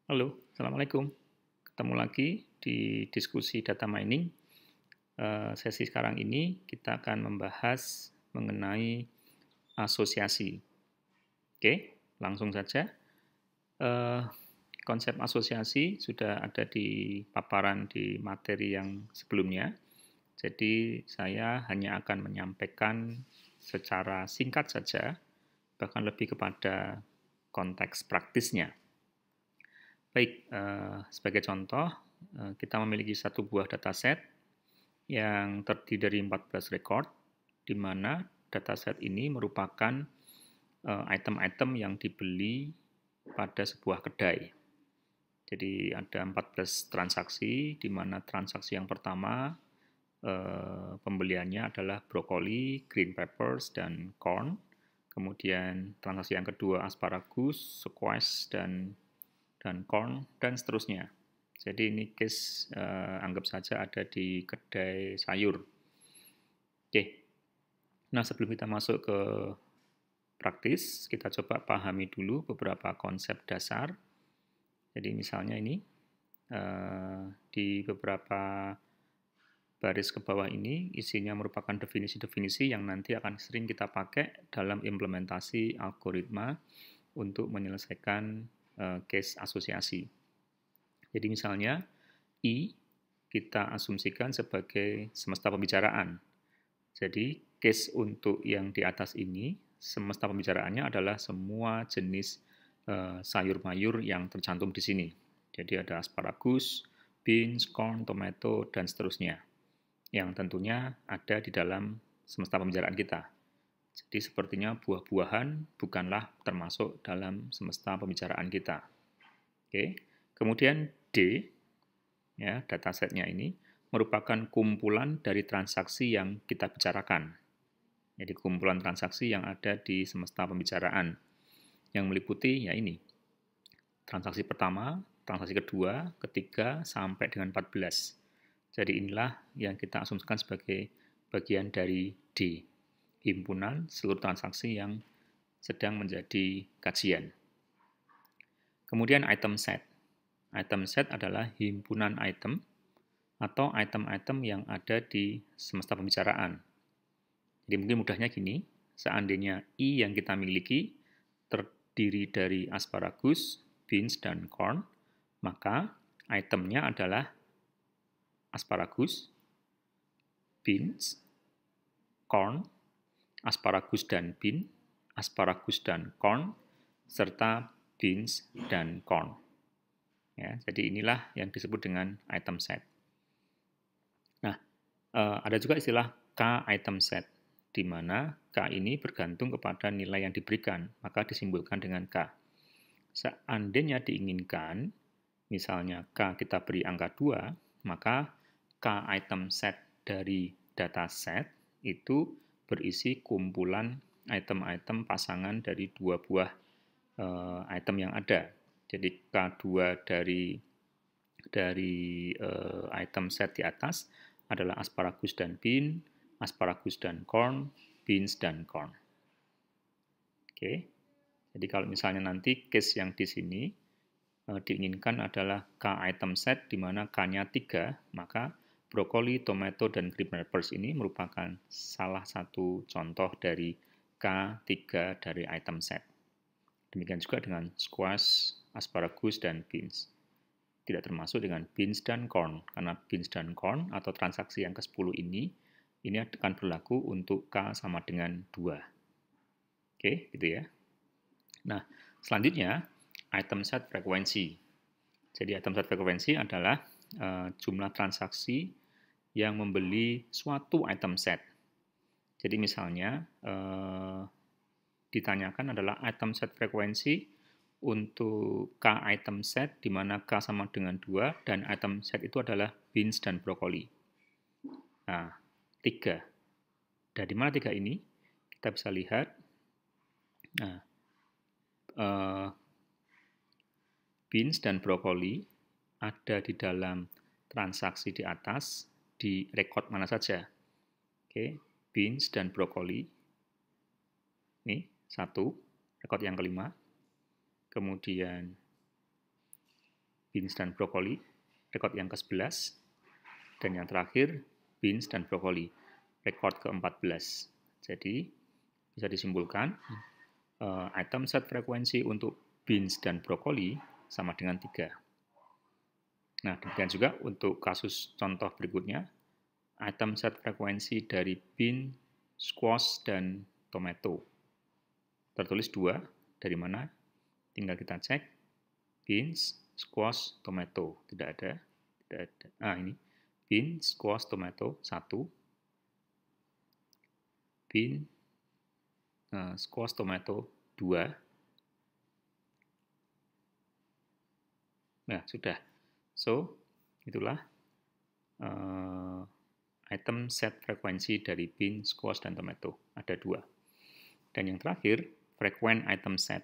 Halo, Assalamualaikum. Ketemu lagi di diskusi data mining. Sesi sekarang ini kita akan membahas mengenai asosiasi. Oke, langsung saja. Eh, Konsep asosiasi sudah ada di paparan di materi yang sebelumnya. Jadi saya hanya akan menyampaikan secara singkat saja, bahkan lebih kepada konteks praktisnya. Baik, sebagai contoh, kita memiliki satu buah dataset yang terdiri dari 14 record, di mana dataset ini merupakan item-item yang dibeli pada sebuah kedai. Jadi ada 14 transaksi, di mana transaksi yang pertama pembeliannya adalah brokoli, green peppers, dan corn. Kemudian transaksi yang kedua asparagus, squash, dan corn, dan seterusnya. Jadi ini case anggap saja ada di kedai sayur. Oke, nah sebelum kita masuk ke praktis, kita coba pahami dulu beberapa konsep dasar. Jadi misalnya ini, di beberapa baris ke bawah ini isinya merupakan definisi-definisi yang nanti akan sering kita pakai dalam implementasi algoritma untuk menyelesaikan case asosiasi. Jadi misalnya I kita asumsikan sebagai semesta pembicaraan. Jadi case untuk yang di atas ini, semesta pembicaraannya adalah semua jenis sayur-mayur yang tercantum di sini. Jadi ada asparagus, beans, corn, tomato, dan seterusnya. Yang tentunya ada di dalam semesta pembicaraan kita. Jadi sepertinya buah-buahan bukanlah termasuk dalam semesta pembicaraan kita. Oke. Kemudian D, ya, datasetnya ini merupakan kumpulan dari transaksi yang kita bicarakan. Jadi kumpulan transaksi yang ada di semesta pembicaraan yang meliputi ya ini. Transaksi pertama, transaksi kedua, ketiga, sampai dengan 14. Jadi inilah yang kita asumsikan sebagai bagian dari D, himpunan seluruh transaksi yang sedang menjadi kajian. Kemudian item set. Item set adalah himpunan item atau item-item yang ada di semesta pembicaraan. Jadi mungkin mudahnya gini, seandainya I yang kita miliki terdiri dari asparagus, beans, dan corn, maka itemnya adalah asparagus, beans, corn, asparagus dan bean, asparagus dan corn, serta beans dan corn. Ya, jadi inilah yang disebut dengan item set. Nah, ada juga istilah K item set, di mana K ini bergantung kepada nilai yang diberikan, maka disimbolkan dengan K. Seandainya diinginkan, misalnya K kita beri angka 2, maka K item set dari data set itu berisi kumpulan item-item pasangan dari dua buah item yang ada. Jadi K2 dari item set di atas adalah asparagus dan bean, asparagus dan corn, beans dan corn. Oke. Jadi kalau misalnya nanti case yang di sini diinginkan adalah K item set di mana K-nya 3, maka brokoli, tomato, dan green peppers ini merupakan salah satu contoh dari K3 dari item set. Demikian juga dengan squash, asparagus, dan beans. Tidak termasuk dengan beans dan corn, karena beans dan corn atau transaksi yang ke-10 ini akan berlaku untuk K sama dengan 2. Oke, gitu ya. Nah, selanjutnya item set frekuensi. Jadi item set frekuensi adalah jumlah transaksi yang membeli suatu item set. Jadi misalnya ditanyakan adalah item set frekuensi untuk K item set, di mana K sama dengan 2, dan item set itu adalah beans dan brokoli. Nah, 3. Dari mana 3 ini? Kita bisa lihat. Nah, beans dan brokoli ada di dalam transaksi di atas, di record mana saja. Oke, beans dan brokoli. Ini 1, record yang kelima. Kemudian beans dan brokoli, record yang ke-11. Dan yang terakhir, beans dan brokoli, record ke-14. Jadi, bisa disimpulkan, item set frekuensi untuk beans dan brokoli sama dengan 3. Nah, demikian juga untuk kasus contoh berikutnya, item set frekuensi dari bean, squash, dan tomato. Tertulis 2, dari mana? Tinggal kita cek, beans, squash, tomato. Tidak ada. Ini, bean, squash, tomato, 1. Bean, squash, tomato, 2. Nah, sudah. So, itulah item set frekuensi dari bean, squash, dan tomato. Ada 2. Dan yang terakhir, frequent item set.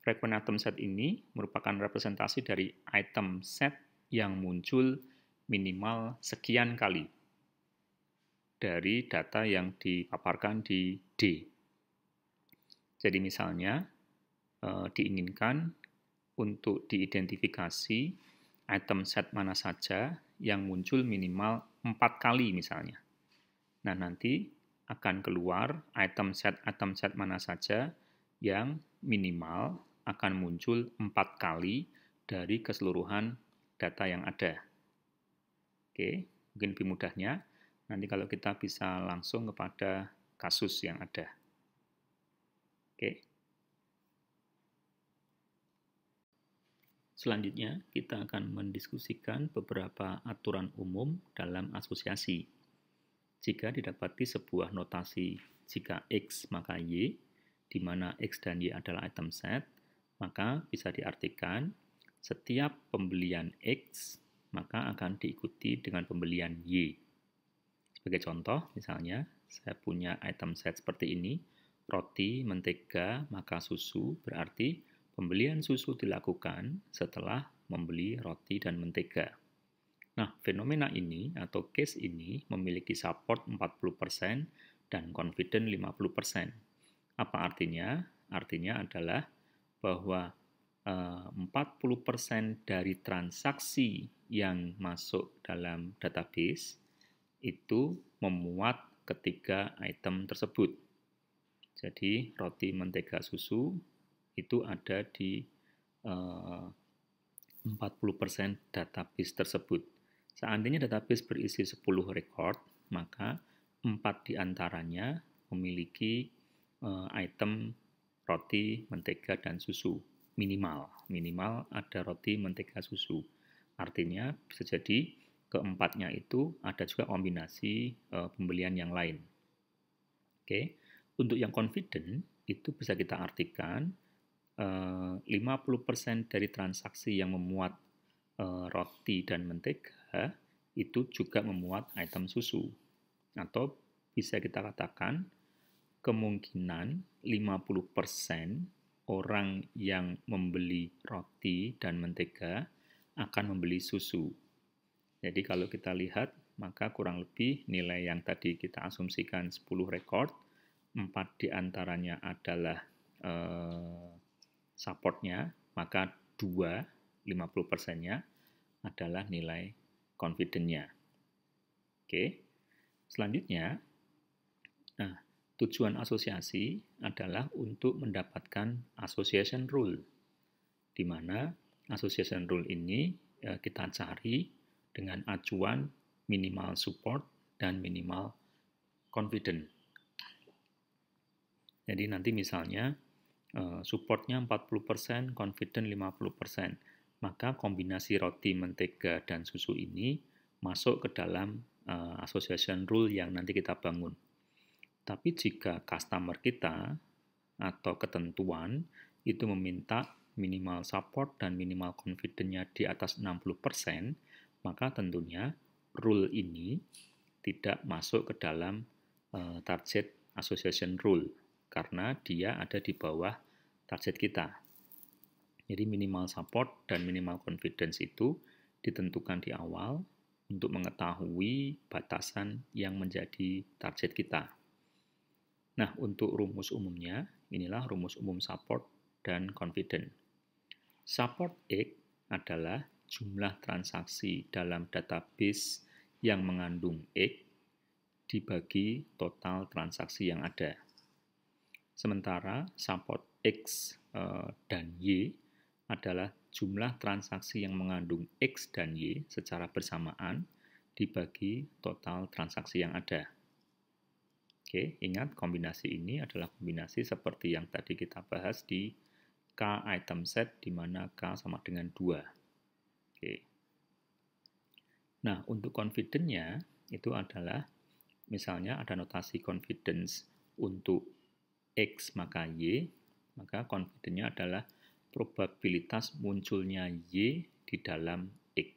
Frequent item set ini merupakan representasi dari item set yang muncul minimal sekian kali dari data yang dipaparkan di D. Jadi misalnya, diinginkan untuk diidentifikasi item set mana saja yang muncul minimal 4 kali misalnya. Nah, nanti akan keluar item set mana saja yang minimal akan muncul 4 kali dari keseluruhan data yang ada. Oke, mungkin lebih mudahnya, nanti kalau kita bisa langsung kepada kasus yang ada. Oke. Selanjutnya, kita akan mendiskusikan beberapa aturan umum dalam asosiasi. Jika didapati sebuah notasi jika X maka Y, di mana X dan Y adalah item set, maka bisa diartikan setiap pembelian X maka akan diikuti dengan pembelian Y. Sebagai contoh, misalnya, saya punya item set seperti ini, roti, mentega, maka susu, berarti pembelian susu dilakukan setelah membeli roti dan mentega. Nah, fenomena ini atau case ini memiliki support 40% dan confident 50%. Apa artinya? Artinya adalah bahwa 40% dari transaksi yang masuk dalam database itu memuat ketiga item tersebut. Jadi, roti, mentega, susu itu ada di 40% database tersebut. Seandainya database berisi 10 record, maka 4 diantaranya memiliki item roti, mentega, dan susu. Minimal ada roti, mentega, susu. Artinya bisa jadi keempatnya itu ada juga kombinasi pembelian yang lain. Oke, untuk yang confident itu bisa kita artikan 50% dari transaksi yang memuat roti dan mentega itu juga memuat item susu. Atau bisa kita katakan kemungkinan 50% orang yang membeli roti dan mentega akan membeli susu. Jadi kalau kita lihat, maka kurang lebih nilai yang tadi kita asumsikan 10 record, 4 diantaranya adalah supportnya, maka 50%-nya adalah nilai confident-nya. Oke, selanjutnya, tujuan asosiasi adalah untuk mendapatkan association rule, di mana association rule ini kita cari dengan acuan minimal support dan minimal confident. Jadi nanti misalnya supportnya 40%, confident 50%. Maka kombinasi roti, mentega, dan susu ini masuk ke dalam association rule yang nanti kita bangun. Tapi jika customer kita atau ketentuan itu meminta minimal support dan minimal confident-nya di atas 60%, maka tentunya rule ini tidak masuk ke dalam target association rule karena dia ada di bawah target kita. Jadi minimal support dan minimal confidence itu ditentukan di awal untuk mengetahui batasan yang menjadi target kita. Nah, untuk rumus umumnya, inilah rumus umum support dan confident. Support X adalah jumlah transaksi dalam database yang mengandung X dibagi total transaksi yang ada. Sementara support X dan Y adalah jumlah transaksi yang mengandung X dan Y secara bersamaan dibagi total transaksi yang ada. Oke, ingat kombinasi ini adalah kombinasi seperti yang tadi kita bahas di K item set, di mana K sama dengan 2. Oke. Nah, untuk confidence-nya itu adalah, misalnya ada notasi confidence untuk X maka Y, maka confidence-nya adalah probabilitas munculnya Y di dalam X.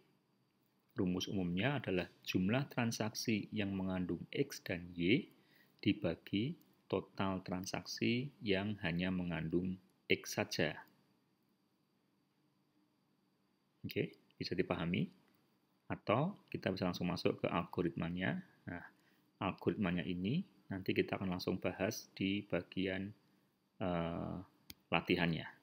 Rumus umumnya adalah jumlah transaksi yang mengandung X dan Y dibagi total transaksi yang hanya mengandung X saja. Oke, bisa dipahami? Atau kita bisa langsung masuk ke algoritmanya. Nah, algoritmanya ini nanti kita akan langsung bahas di bagian latihannya.